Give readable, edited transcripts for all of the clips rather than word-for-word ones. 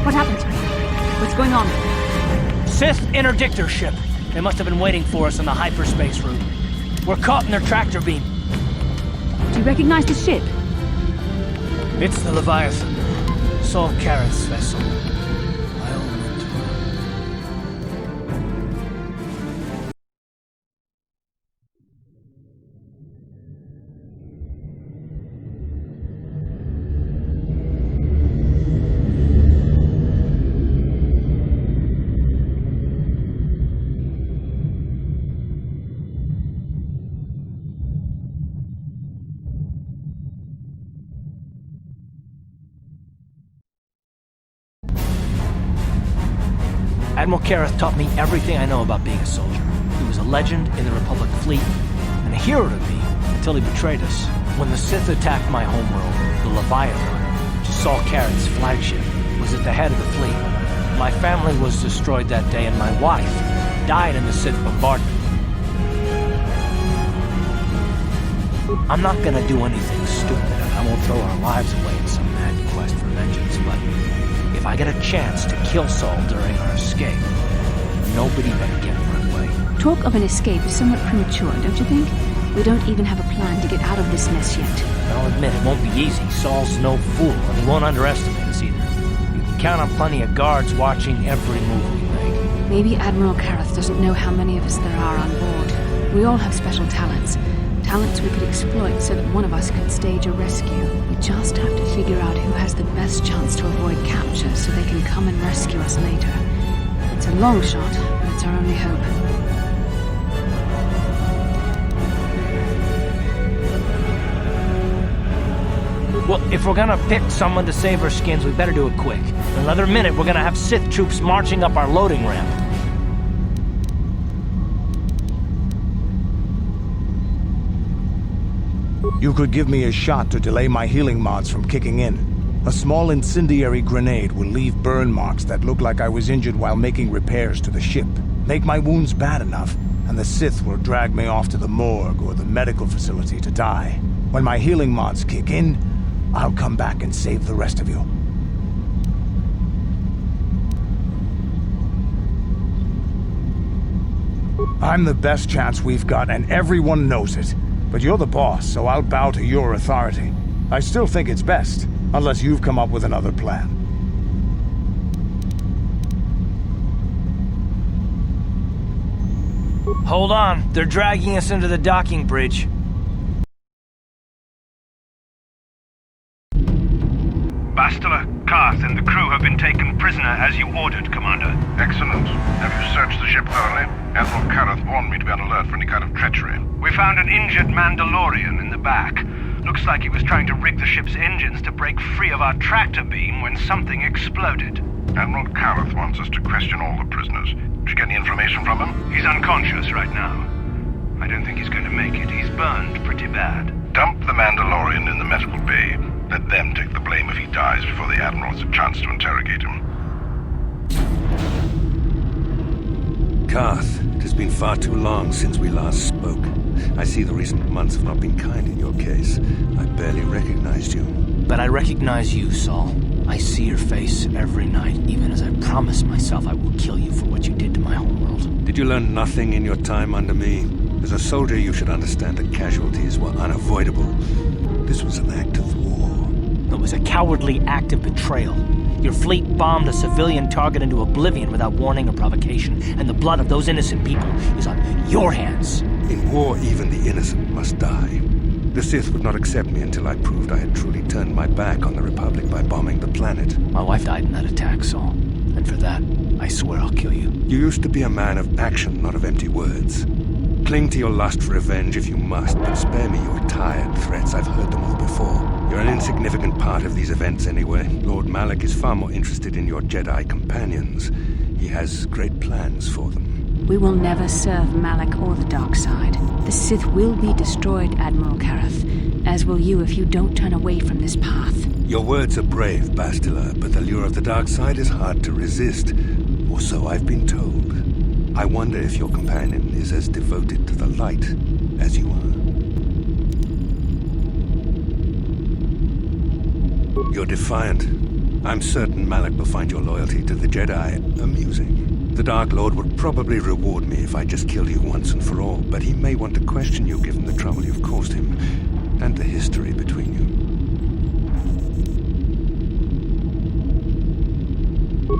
What happened? What's going on? Sith interdictor ship. They must have been waiting for us on the hyperspace route. We're caught in their tractor beam. Do you recognize the ship? It's the Leviathan. Saul Karath's vessel. My own mentor. Admiral Karath taught me everything I know about being a soldier. He was a legend in the Republic fleet, and a hero to me until he betrayed us. When the Sith attacked my homeworld, the Leviathan, which is Saul Karath's flagship, was at the head of the fleet. My family was destroyed that day, and my wife died in the Sith bombardment. I'm not gonna do anything stupid, and I won't throw our lives away in some mad quest for vengeance, but if I get a chance to kill Saul during our escape, nobody better get in my way. Talk of an escape is somewhat premature, don't you think? We don't even have a plan to get out of this mess yet. I'll admit it won't be easy. Saul's no fool, and he won't underestimate us either. You can count on plenty of guards watching every move we make. Maybe Admiral Karath doesn't know how many of us there are on board. We all have special talents. Talents we could exploit so that one of us could stage a rescue. We just have to figure out who has the best chance to avoid capture so they can come and rescue us later. It's a long shot, but it's our only hope. Well, if we're gonna pick someone to save our skins, we better do it quick. In another minute, we're gonna have Sith troops marching up our loading ramp. You could give me a shot to delay my healing mods from kicking in. A small incendiary grenade will leave burn marks that look like I was injured while making repairs to the ship. Make my wounds bad enough, and the Sith will drag me off to the morgue or the medical facility to die. When my healing mods kick in, I'll come back and save the rest of you. I'm the best chance we've got, and everyone knows it. But you're the boss, so I'll bow to your authority. I still think it's best, unless you've come up with another plan. Hold on, they're dragging us into the docking bridge. Bastila, Karath, and the crew have been taken prisoner as you ordered, Commander. Excellent. Have you searched the ship thoroughly? Admiral Karath warned me to be on alert for any kind of treachery. We found an injured Mandalorian in the back. Looks like he was trying to rig the ship's engines to break free of our tractor beam when something exploded. Admiral Karath wants us to question all the prisoners. Did you get any information from him? He's unconscious right now. I don't think he's going to make it. He's burned pretty bad. Dump the Mandalorian in the medical bay. Let them take the blame if he dies before the Admiral has a chance to interrogate him. Karath, it has been far too long since we last spoke. I see the recent months have not been kind in your case. I barely recognized you. But I recognize you, Saul. I see your face every night, even as I promised myself I will kill you for what you did to my homeworld. Did you learn nothing in your time under me? As a soldier, you should understand that casualties were unavoidable. This was an act of war. It was a cowardly act of betrayal. Your fleet bombed a civilian target into oblivion without warning or provocation, and the blood of those innocent people is on your hands. In war, even the innocent must die. The Sith would not accept me until I proved I had truly turned my back on the Republic by bombing the planet. My wife died in that attack, Saul. And for that, I swear I'll kill you. You used to be a man of action, not of empty words. Cling to your lust for revenge if you must, but spare me your tired threats. I've heard them all before. You're an insignificant part of these events anyway. Lord Malak is far more interested in your Jedi companions. He has great plans for them. We will never serve Malak or the dark side. The Sith will be destroyed, Admiral Karath, as will you if you don't turn away from this path. Your words are brave, Bastila, but the lure of the dark side is hard to resist. Or so I've been told. I wonder if your companion is as devoted to the light as you are. You're defiant. I'm certain Malak will find your loyalty to the Jedi amusing. The Dark Lord would probably reward me if I just killed you once and for all, but he may want to question you given the trouble you've caused him, and the history between you.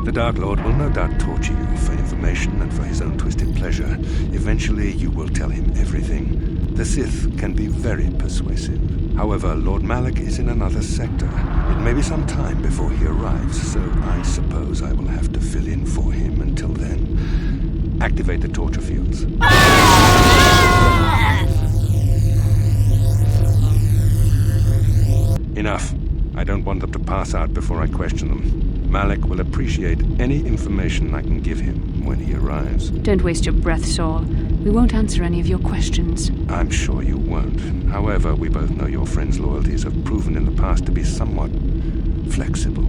The Dark Lord will no doubt torture you for information and for his own twisted pleasure. Eventually, you will tell him everything. The Sith can be very persuasive. However, Lord Malak is in another sector. It may be some time before he arrives, so I suppose I will have to fill in for him until then. Activate the torture fields. Enough. I don't want them to pass out before I question them. Malak will appreciate any information I can give him when he arrives. Don't waste your breath, Saul. We won't answer any of your questions. I'm sure you won't. However, we both know your friend's loyalties have proven in the past to be somewhat flexible.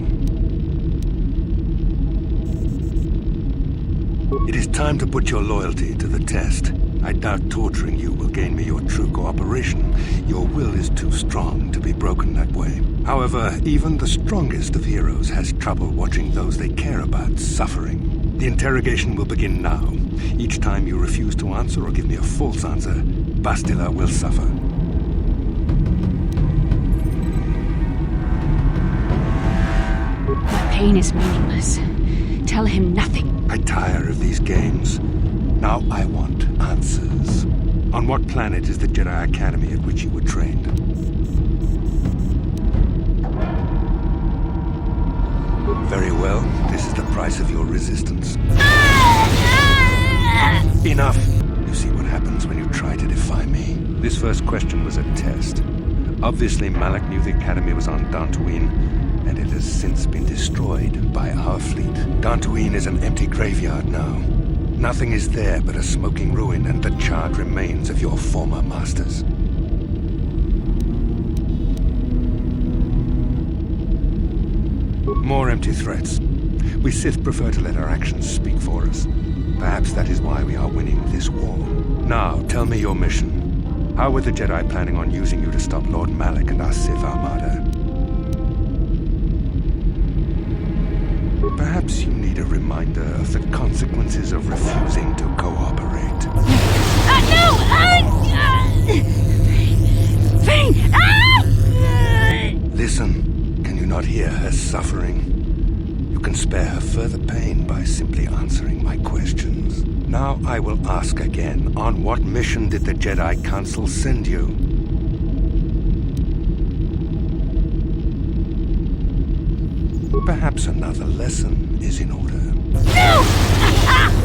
It is time to put your loyalty to the test. I doubt torturing you will gain me your true cooperation. Your will is too strong to be broken that way. However, even the strongest of heroes has trouble watching those they care about suffering. The interrogation will begin now. Each time you refuse to answer or give me a false answer, Bastila will suffer. My pain is meaningless. Tell him nothing. I tire of these games. Now I want answers. On what planet is the Jedi Academy at which you were trained? Very well. This is the price of your resistance. Enough! You see what happens when you try to defy me. This first question was a test. Obviously, Malak knew the Academy was on Dantooine, and it has since been destroyed by our fleet. Dantooine is an empty graveyard now. Nothing is there but a smoking ruin and the charred remains of your former masters. More empty threats. We Sith prefer to let our actions speak for us. Perhaps that is why we are winning this war. Now, tell me your mission. How were the Jedi planning on using you to stop Lord Malak and our Sith Armada? Perhaps you need a reminder of the consequences of refusing to cooperate. No! Listen, can you not hear her suffering? You can spare her further pain by simply answering my questions. Now I will ask again, on what mission did the Jedi Council send you? Perhaps another lesson is in order. No!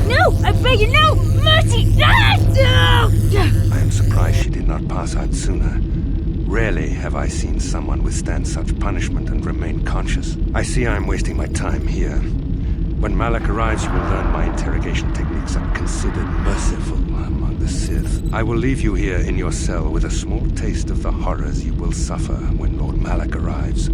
No! I beg you, no! Mercy! No! I am surprised she did not pass out sooner. Rarely have I seen someone withstand such punishment and remain conscious. I see I am wasting my time here. When Malak arrives, you will learn my interrogation techniques are considered merciful among the Sith. I will leave you here in your cell with a small taste of the horrors you will suffer when Lord Malak arrives.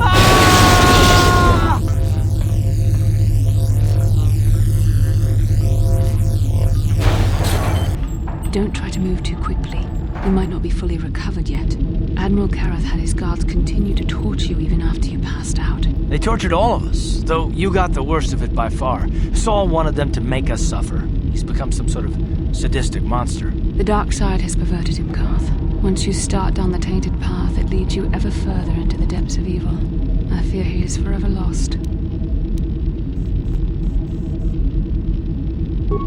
Don't try to move too quickly. You might not be fully recovered yet. Admiral Karath had his guards continue to torture you even after you passed out. They tortured all of us, though you got the worst of it by far. Saul wanted them to make us suffer. He's become some sort of sadistic monster. The dark side has perverted him, Darth. Once you start down the tainted path, it leads you ever further into the depths of evil. I fear he is forever lost.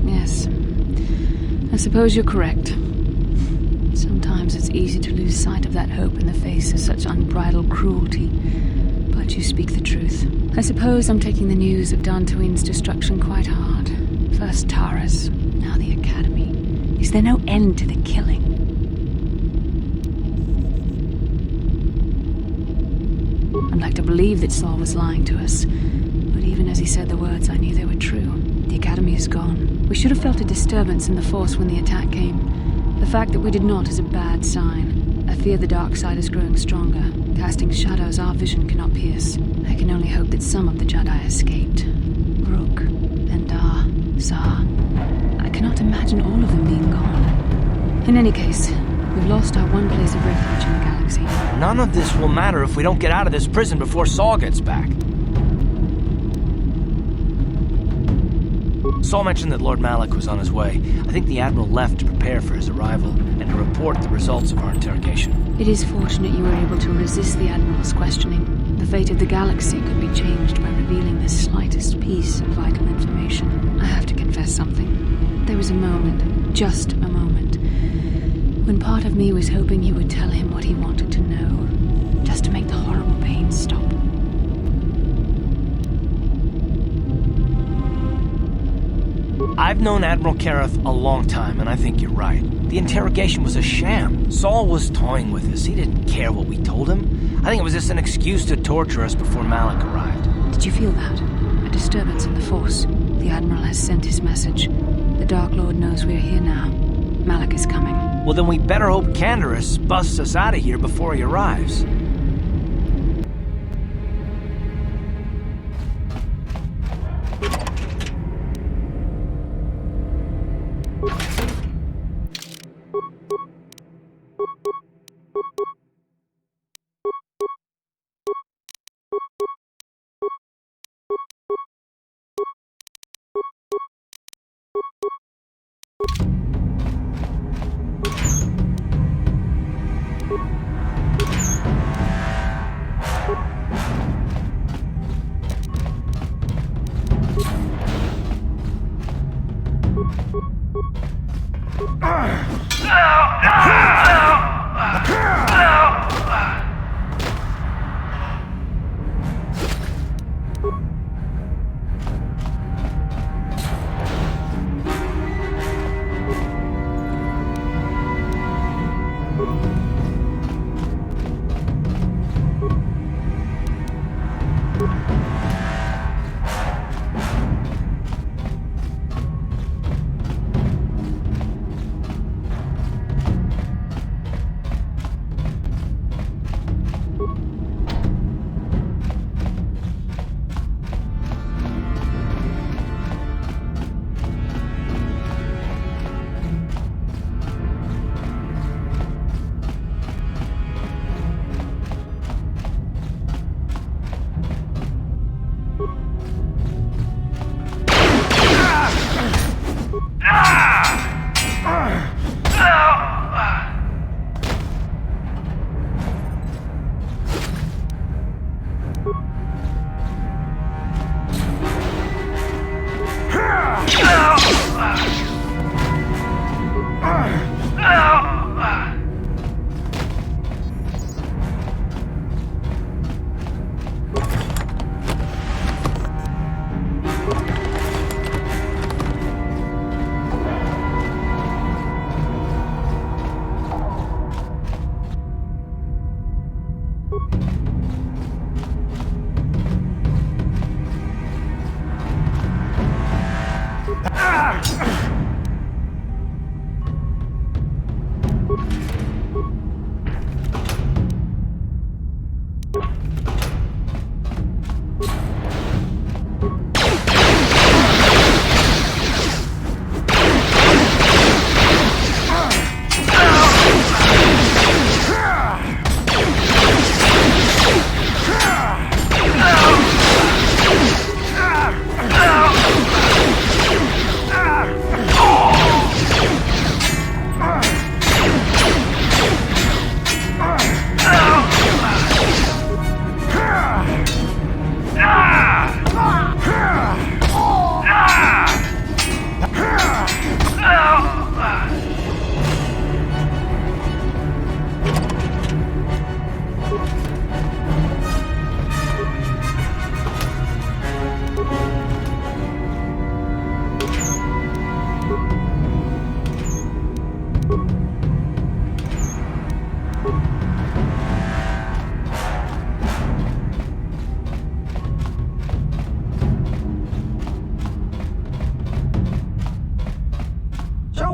Yes. I suppose you're correct. Sometimes it's easy to lose sight of that hope in the face of such unbridled cruelty. But you speak the truth. I suppose I'm taking the news of Dantooine's destruction quite hard. First Tara's, now the Academy. Is there no end to the killing? I'd like to believe that Saul was lying to us. But even as he said the words, I knew they were true. The Academy is gone. We should have felt a disturbance in the Force when the attack came. The fact that we did not is a bad sign. I fear the dark side is growing stronger, casting shadows our vision cannot pierce. I can only hope that some of the Jedi escaped. Rook, Endar, Zar. I cannot imagine all of them being gone. In any case, we've lost our one place of refuge in the galaxy. None of this will matter if we don't get out of this prison before Saul gets back. Saul mentioned that Lord Malak was on his way. I think the Admiral left to prepare for his arrival and to report the results of our interrogation. It is fortunate you were able to resist the Admiral's questioning. The fate of the galaxy could be changed by revealing the slightest piece of vital information. I have to confess something. There was a moment, just a moment, when part of me was hoping you would tell him what he wanted to know, just to make the horrible pain stop. I've known Admiral Karath a long time, and I think you're right. The interrogation was a sham. Saul was toying with us. He didn't care what we told him. I think it was just an excuse to torture us before Malak arrived. Did you feel that? A disturbance in the Force. The Admiral has sent his message. The Dark Lord knows we're here now. Malak is coming. Well, then we better hope Canderous busts us out of here before he arrives.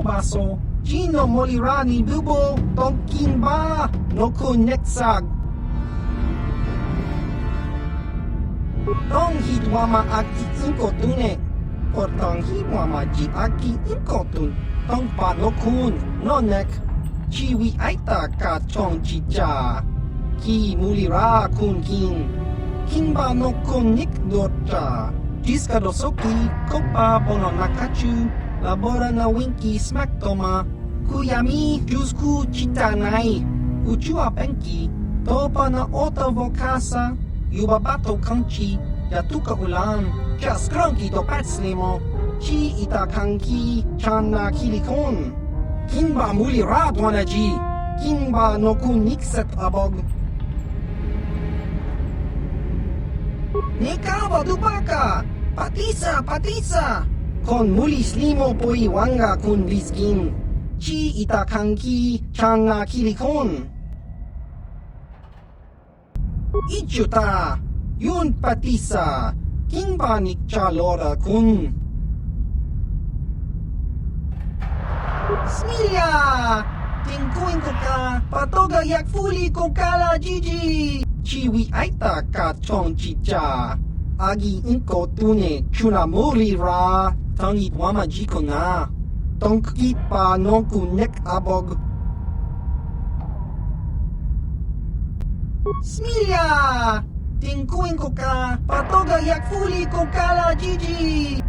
baso, Gino Molirani Bubo, Tonkin Ba, Nokun Netsag. Tong Hitwama Aki Inkotune, Potong Hitwama Jit Aki Inkotun, Tong Pa Nokun, Nonek, Chiwi Aita Ka Chong Chicha, Ki Mulira Kun Kin, Kinba Nokun Nik Dota, Jiska dosoki, kopa bono nakachu, labora na winki smack toma, kuyami jusku chitanai, uchua penki, topa na ota vokasa, yubabato kanchi, yatuka ulan, jas kronki do patslimo, chi ita kanki, chana kilikon, kinba muli radwanaji, kinba noku nikset abog. Nekaba dupaka, patisa, kon mulis limo poi wanga kun liskin, chi ita kanki, chana kilikon. Ichuta, yun patisa, kinba nikcha lora kun. Smilya, tingkuin ko ka, patoga yak fuli ko kala Gigi. Chiwi aita ka chong chicha, agi inko tune chuna mori ra, tangi wama jiko na, tongki pa nonku nek abog. Smilya, tingkuin ko ka, patoga yak fuli ko kala Gigi.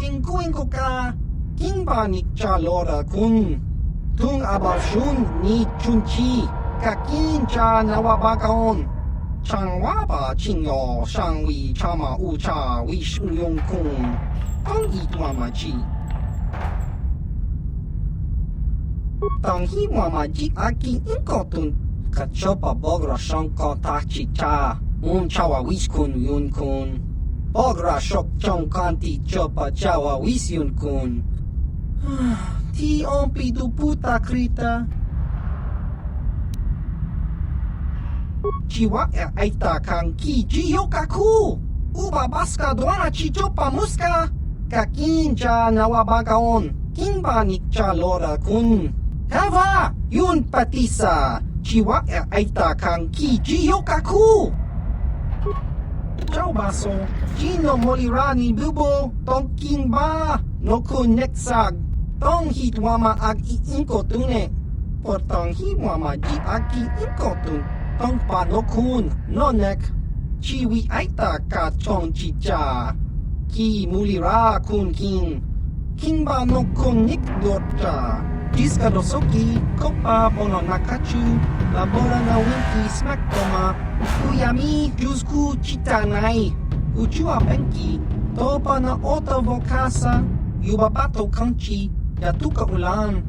Tingkuin ko ka, kinba nikcha lora kun. Tung abashun ni chunchi, kakin cha nawabakaon. Changwaba chinyo, shangwi chama ucha, wish uyong kun. Tong itwamachi. Tang hiwamaji aki inkotun. Kachopa bogra shonko tachi cha, chawa wish kun yun kun. Bogra shok chong kanti chopa chawa wish yun kun. Ti ompi du puta krita. Chiwa aita kang ki jiyokaku. Uba baska dwana chichopa muska. Kakinja nawabagaon. Kinba nikcha lora kun. Kava yun patisa. Chiwa aita kang ki jiyokaku. Ciao baso. Jino molirani bubo. Tonkin ba. Noku netsag. Tong hitwama ag iinko tune. Por tong hiwama ji aki inko tun. Tong panokun nonek. Chiwi aita ka chong chicha. Ki mulira kun kin. Kinba nokun nik dorcha. Jiska dosoki, kopa bono nakachu. Labora na winki smack toma. Kuyami jusku chitanai. Uchua penki. Topa na ota vokasa. Yubabato kanchi. Yatuka ulan.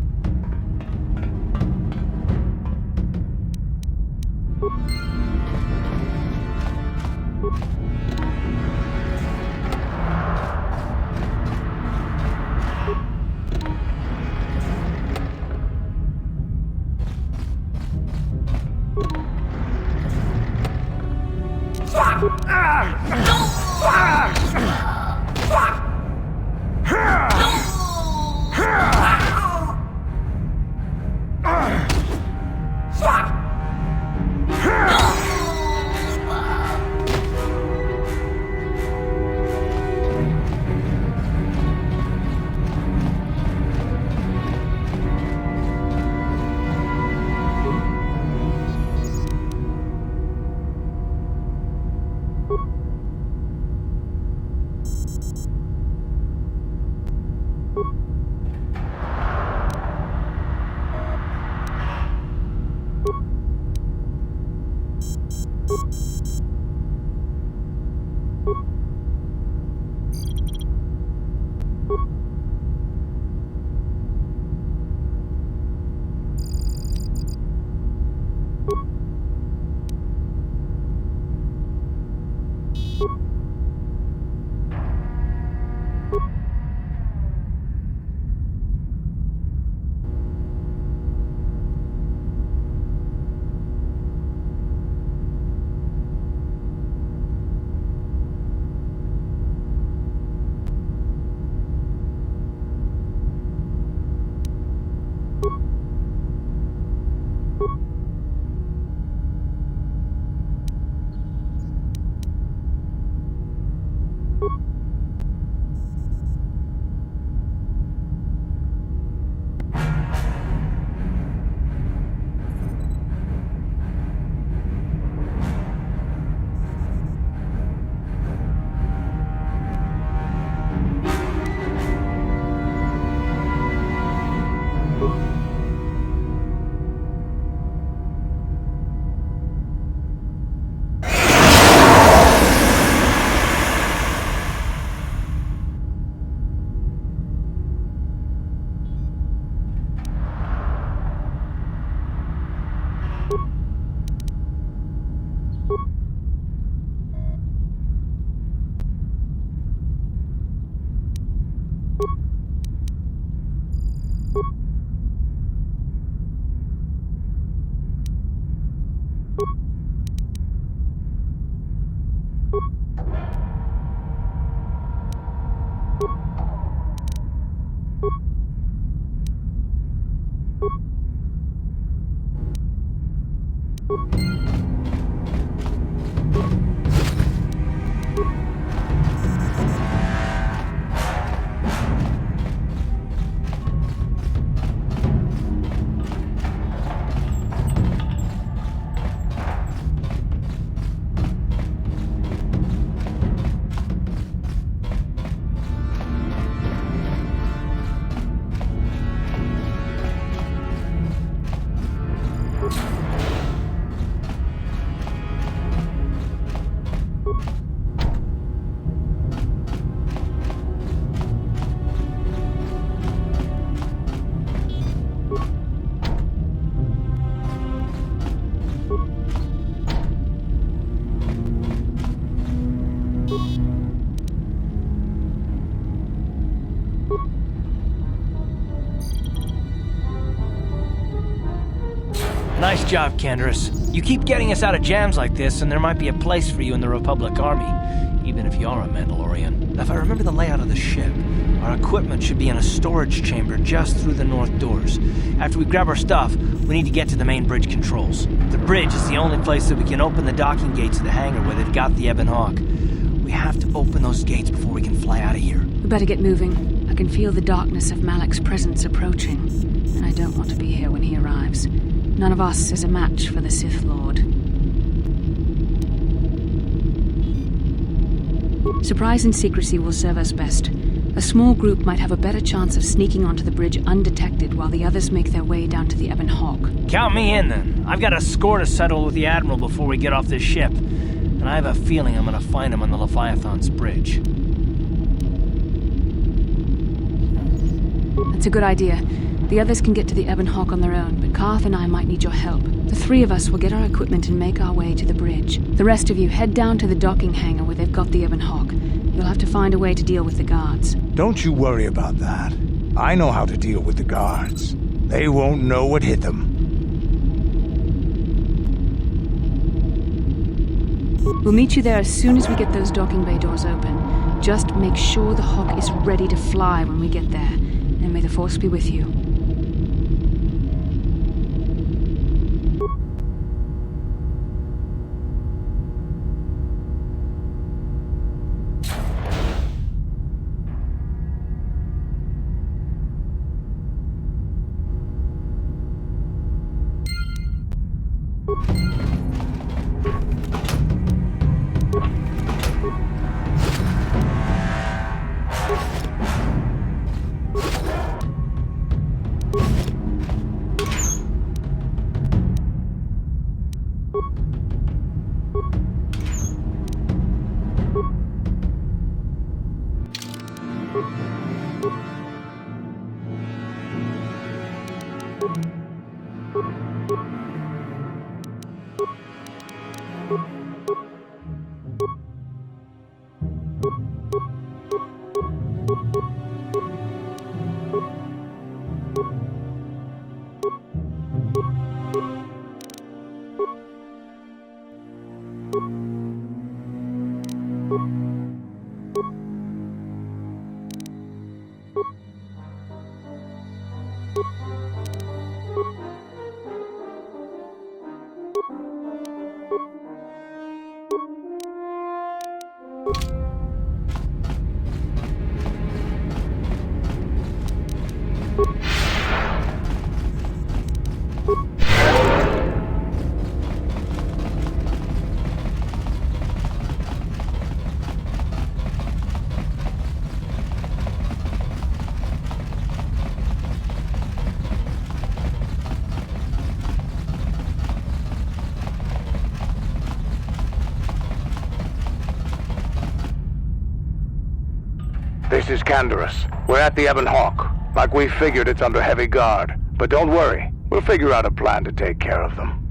job, Candace. You keep getting us out of jams like this, and there might be a place for you in the Republic Army, even if you are a Mandalorian. Now, if I remember the layout of the ship, our equipment should be in a storage chamber just through the north doors. After we grab our stuff, we need to get to the main bridge controls. The bridge is the only place that we can open the docking gates of the hangar where they've got the Ebon Hawk. We have to open those gates before we can fly out of here. We better get moving. I can feel the darkness of Malak's presence approaching, and I don't want to be here when he arrives. None of us is a match for the Sith Lord. Surprise and secrecy will serve us best. A small group might have a better chance of sneaking onto the bridge undetected while the others make their way down to the Ebon Hawk. Count me in, then. I've got a score to settle with the Admiral before we get off this ship. And I have a feeling I'm gonna find him on the Leviathan's bridge. That's a good idea. The others can get to the Ebon Hawk on their own, but Karath and I might need your help. The three of us will get our equipment and make our way to the bridge. The rest of you head down to the docking hangar where they've got the Ebon Hawk. You'll have to find a way to deal with the guards. Don't you worry about that. I know how to deal with the guards. They won't know what hit them. We'll meet you there as soon as we get those docking bay doors open. Just make sure the Hawk is ready to fly when we get there. And may the Force be with you. This is Candace. We're at the Ebon Hawk. Like we figured, it's under heavy guard. But don't worry, we'll figure out a plan to take care of them.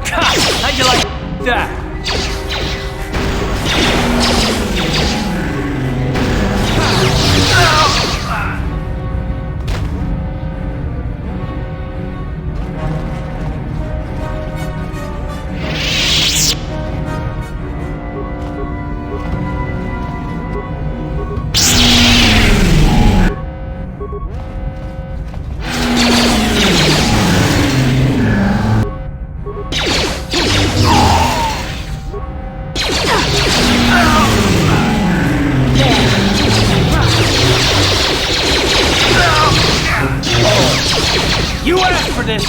How'd you like that? You asked for this!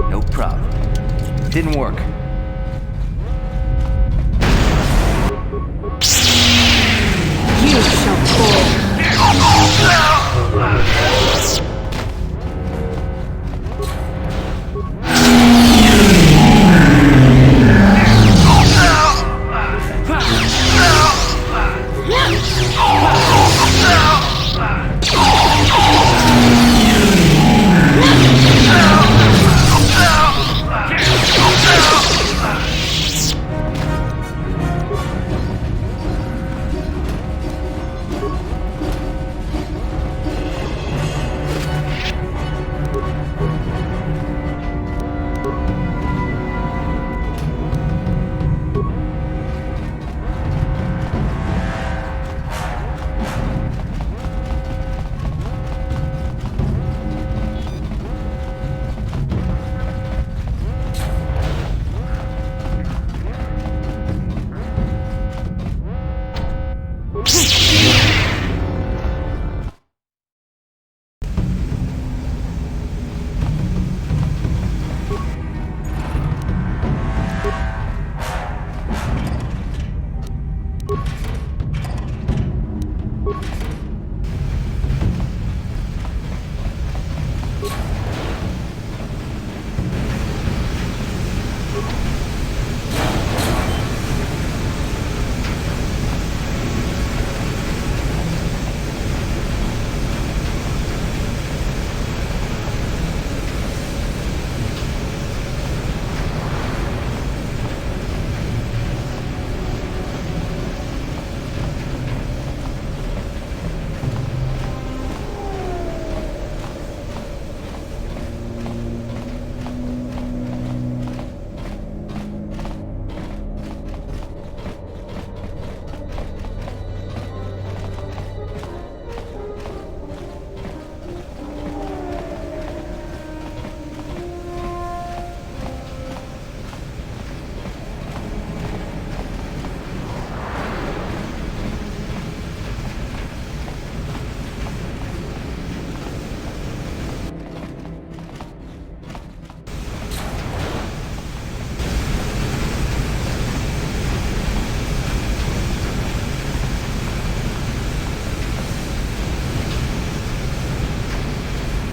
No problem. Didn't work.